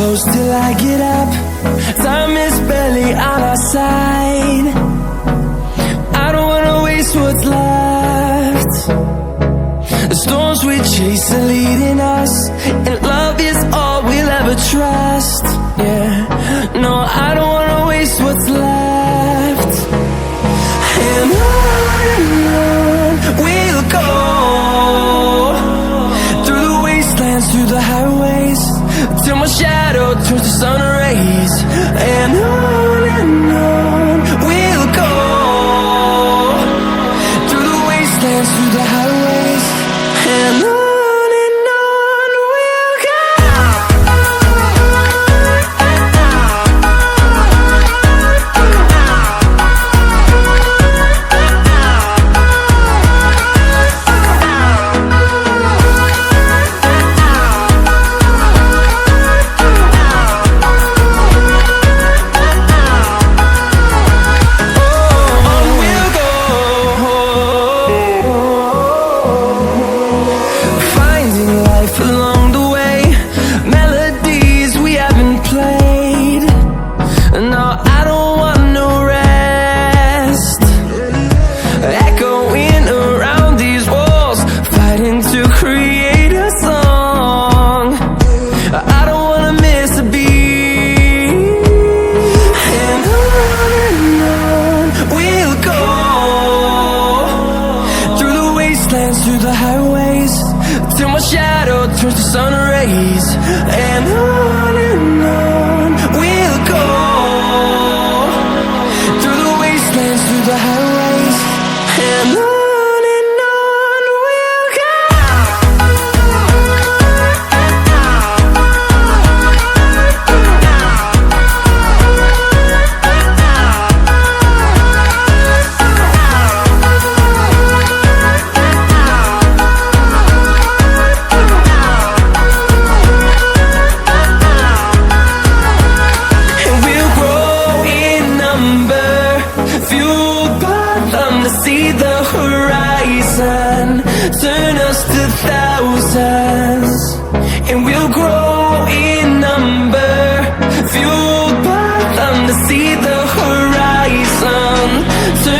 close till I get up. Time is barely on our side. I don't wanna waste what's left. The storms we chase are leading us, and love is all we'll ever trust. Yeah, no, I don't wanna waste what's left. And on we'll go, through the wastelands, through the highways, till my shadow turns to sun rays. And on we'll go, through the wastelands, through the highways, and on we'll go. Through the highways, till my shadow turns to sun rays. And on we'll go, through the wastelands, through the highways, and on we'll go. See the horizon, turn us to thousands, and we'll grow in number, fueled by them to see the horizon, turn